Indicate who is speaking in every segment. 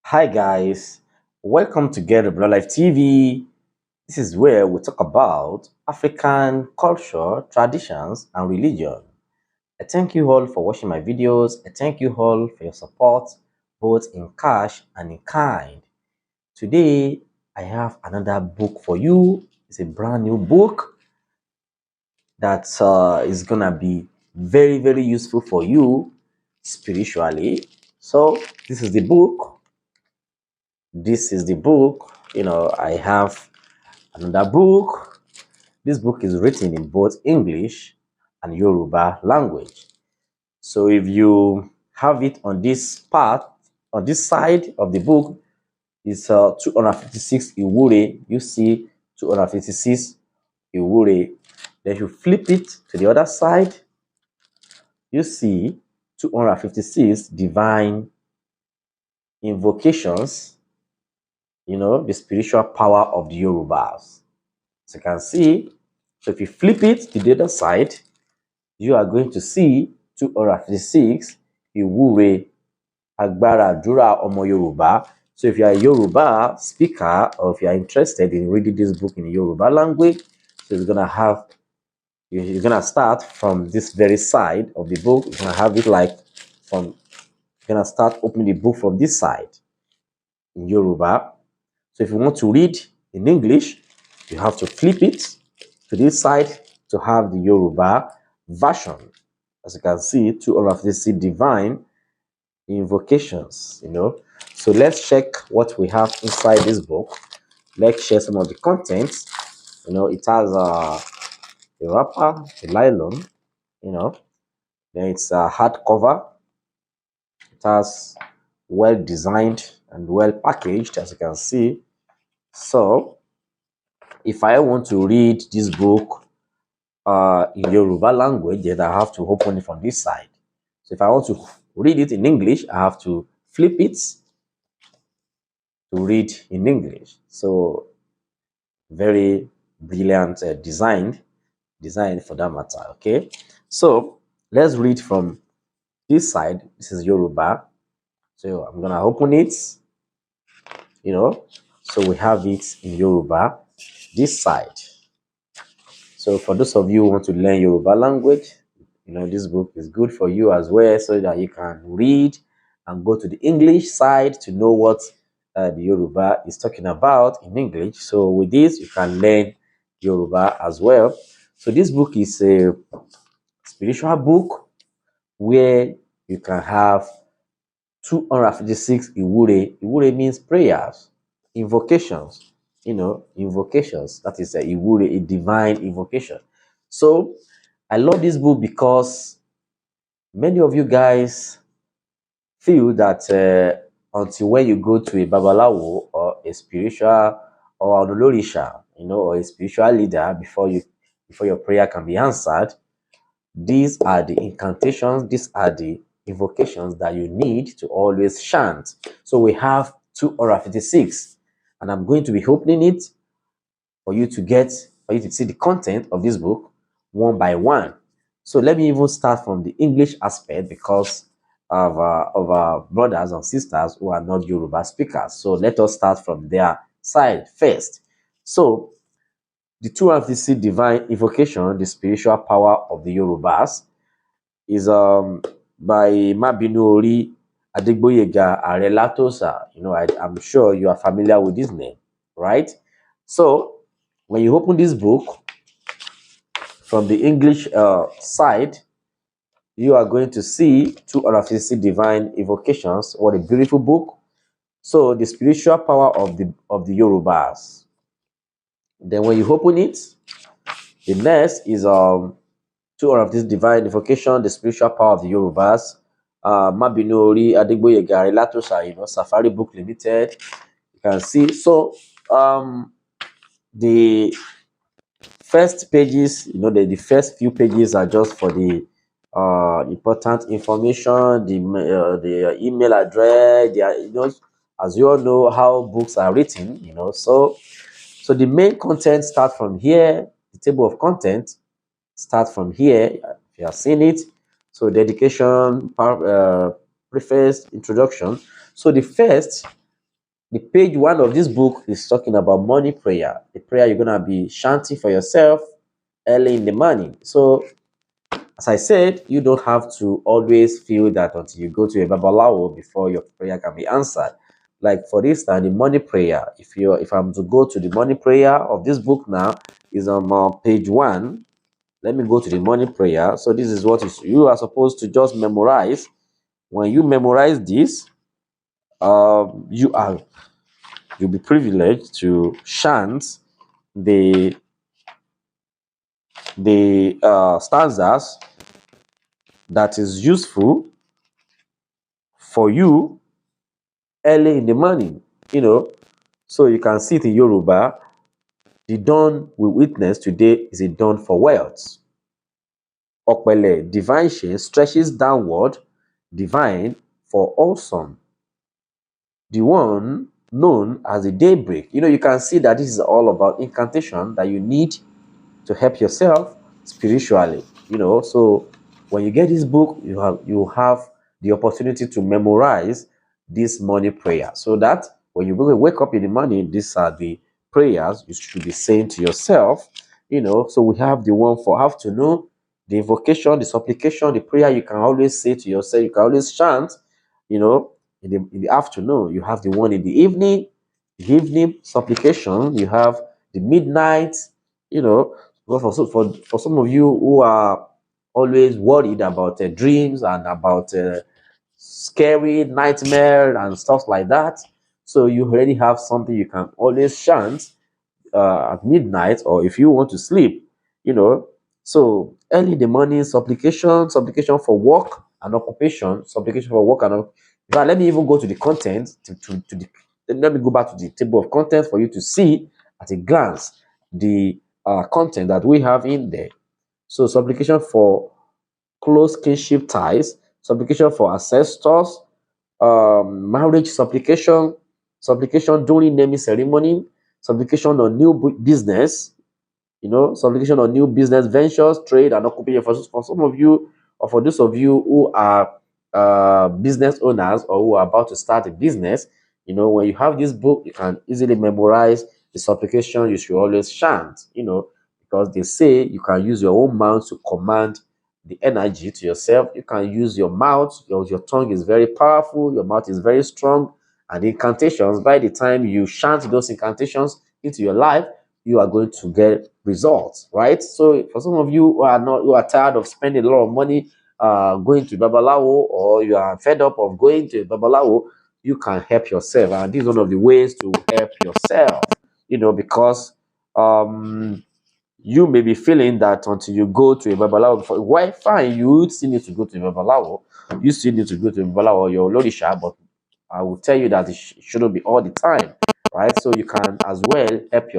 Speaker 1: Hi guys, welcome to Get Real Life TV. This is where we talk about African culture, traditions, and religion. I thank you all for watching my videos. I thank you all for your support, both in cash and in kind. Today, I have another book for you. It's a brand new book that is gonna be very useful for you spiritually. So, this is the book. This is the book. I have another book. This book is written in both English and Yoruba language. So if you have it on this part, on this side of the book, is 256 Iwure. You see 256 Iwure. Then you flip it to the other side. You see 256 divine invocations. The spiritual power of the Yorubas. As you can see, so if you flip it to the other side, you are going to see 256 Iwure Agbara Adura Omo Yoruba. So if you are a Yoruba speaker or if you are interested in reading this book in Yoruba language, so you're gonna start from this very side of the book. You're gonna have it like you're gonna start opening the book from this side in Yoruba. So if you want to read in English, you have to flip it to this side to have the Yoruba version. As you can see, two all of these divine invocations. So let's check what we have inside this book. Let's share some of the contents. It has a wrapper, a nylon, then it's a hardcover. It has well designed and well packaged, as you can see. So if I want to read this book in Yoruba language, then I have to open it from this side. So if I want to read it in English, I have to flip it to read in English. So very brilliant design for that matter. Okay, so let's read from this side. This is Yoruba. So I'm gonna open it. So we have it in Yoruba. This side. So for those of you who want to learn Yoruba language, this book is good for you as well, so that you can read and go to the English side to know what the Yoruba is talking about in English. So with this, you can learn Yoruba as well. So this book is a spiritual book where you can have 256 Iwure. Iwure means prayers, invocations, invocations. That is a Iwure, a divine invocation. So I love this book because many of you guys feel that until when you go to a babalawo or a spiritual or an olorisha, or a spiritual leader before your prayer can be answered, these are the incantations, these are the invocations that you need to always chant. So we have 256, and I'm going to be opening it for you to see the content of this book one by one. So let me even start from the English aspect because of our brothers and sisters who are not Yoruba speakers. So let us start from their side first. So the 256 divine invocation, the spiritual power of the Yorubas, is by Mabinuri Adegboyega Arelatosa. I'm sure you are familiar with this name, right? So when you open this book from the English side, you are going to see 250 divine invocations. What a beautiful book! So the spiritual power of the Yorubas. Then when you open it, the next is two of this divine invocation, the spiritual power of the Yorubas. Mabinori Adegboyega Relatosa, Safari Book Limited. You can see. So the first pages, the first few pages are just for the important information, the email address, as you all know how books are written, so the main content start from here. The table of content start from here. If you have seen it, so dedication, preface, introduction. So the first The page one of this book is talking about morning prayer, the prayer you're gonna be chanting for yourself early in the morning. So, as I said, you don't have to always feel that until you go to a babalawo before your prayer can be answered. Like for instance, the morning prayer. If I'm to go to the morning prayer of this book now, is on page one. Let me go to the morning prayer. So this is what you are supposed to just memorize. When you memorize this, you are you'll be privileged to chant the stanzas that is useful for you early in the morning. You know, so you can see it in Yoruba. The dawn we witness today is a dawn for wealth. Okpele, divine shade, stretches downward, divine for awesome. The one known as the daybreak. You know, you can see that this is all about incantation that you need to help yourself spiritually. You know, so when you get this book, you have the opportunity to memorize this morning prayer, so that when you wake up in the morning, these are the prayers you should be saying to yourself. You know, so we have the one for afternoon, the invocation, the supplication, the prayer you can always say to yourself, you can always chant. You know, in the afternoon, you have the one in the evening supplication, you have the midnight. You know, but for some of you who are always worried about dreams and about scary nightmare and stuff like that, so you already have something you can always chant at midnight, or if you want to sleep, you know. So early in the morning, supplication for work and occupation, supplication for work and but let me even go to the content to the let me go back to the table of contents for you to see at a glance the content that we have in there. So supplication for close kinship ties, supplication for ancestors, marriage supplication, supplication during naming ceremony, supplication on new business, you know, supplication on new business ventures, trade, and occupation. For some of you, or for those of you who are business owners or who are about to start a business, you know, when you have this book, you can easily memorize the supplication you should always chant, you know, because they say you can use your own mouth to command the energy to yourself. You can use your mouth, your tongue is very powerful, your mouth is very strong, and incantations, by the time you chant those incantations into your life, you are going to get results, right? So for some of you who are tired of spending a lot of money going to babalawo, or you are fed up of going to babalawo, you can help yourself, and this is one of the ways to help yourself. You know, because you may be feeling that until you go to a babalawo before, why fine, you still need to go to a babalawo, you still need to go to a babalawo, your lorisha, but I will tell you that it shouldn't be all the time, right? So you can as well help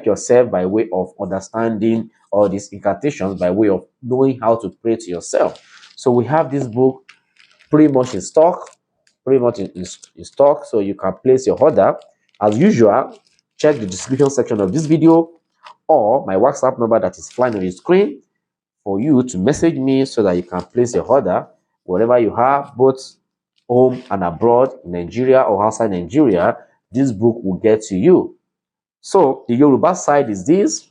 Speaker 1: yourself by way of understanding all these incantations, by way of knowing how to pray to yourself. So we have this book pretty much in stock, in stock, so you can place your order. As usual, check the description section of this video or my WhatsApp number that is flying on your screen for you to message me so that you can place your order wherever you are, both home and abroad, in Nigeria or outside Nigeria. This book will get to you. So the Yoruba side is this.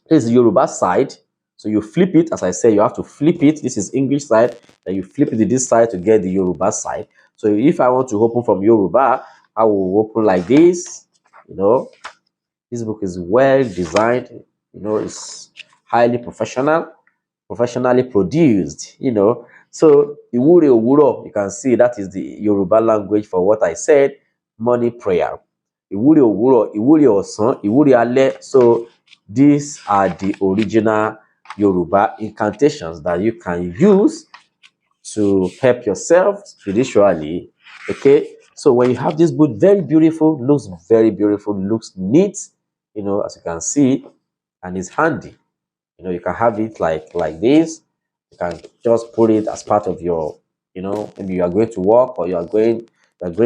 Speaker 1: This is the Yoruba side. So you flip it, as I said, you have to flip it. This is English side, then you flip it to this side to get the Yoruba side. So if I want to open from Yoruba, I will open like this. You know, this book is well designed. You know, it's highly professionally produced. You know, so Iwure Owuro, you can see that is the Yoruba language for what I said. Morning prayer. Iwure Owuro, Iwure Osan, Iwure Ale. So these are the original Yoruba incantations that you can use to help yourself spiritually. Okay, so when you have this book, very beautiful, looks very beautiful, looks neat, you know, as you can see, and it's handy. You know, you can have it like this. You can just put it as part of your, you know, maybe you are going to work or you are going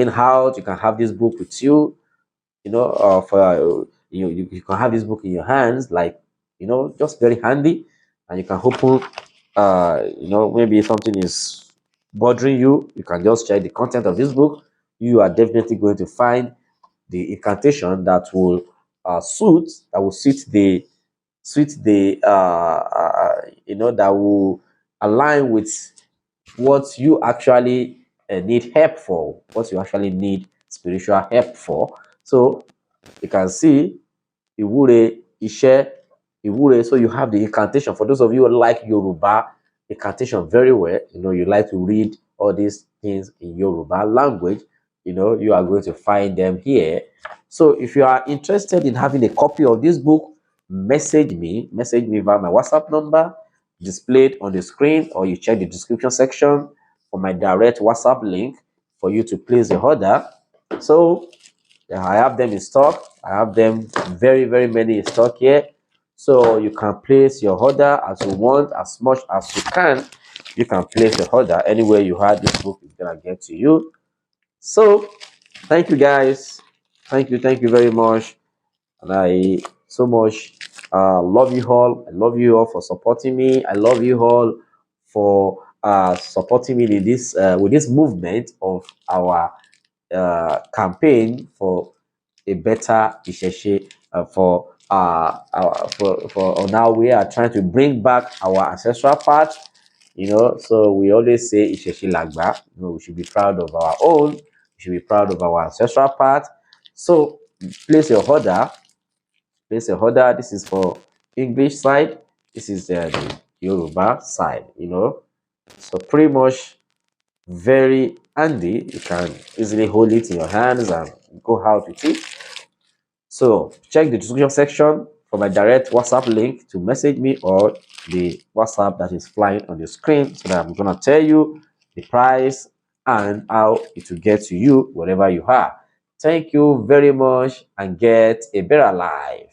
Speaker 1: out. You can have this book with you, you know, for you can have this book in your hands, like, you know, just very handy, and you can open, you know, maybe something is bothering you, you can just check the content of this book, you are definitely going to find the incantation that will suit the that will align with what you actually need help for, what you actually need spiritual help for. So you can see Iwure, Ishe, Iwure. So you have the incantation. For those of you who like Yoruba incantation very well, you like to read all these things in Yoruba language, you are going to find them here. So if you are interested in having a copy of this book, message me via my WhatsApp number displayed on the screen, or you check the description section for my direct WhatsApp link for you to place the order. So yeah, I have them in stock. I have them very, very many in stock here. So you can place your order as you want, as much as you can. You can place your order anywhere you had this book is gonna get to you. So thank you guys. Thank you very much. And I so much love you all. I love you all for supporting me. I love you all for supporting me in this with this movement of our campaign for a better Isheshe for now we are trying to bring back our ancestral part. So we always say Isheshe Lagba. We should be proud of our own. We should be proud of our ancestral part. So place your order. Place your order. This is for English side. This is the Yoruba side. So pretty much very handy. You can easily hold it in your hands and go out with it. So check the description section for my direct WhatsApp link to message me, or the WhatsApp that is flying on the screen, so that I'm gonna tell you the price and how it will get to you wherever you are. Thank you very much, and get a better life.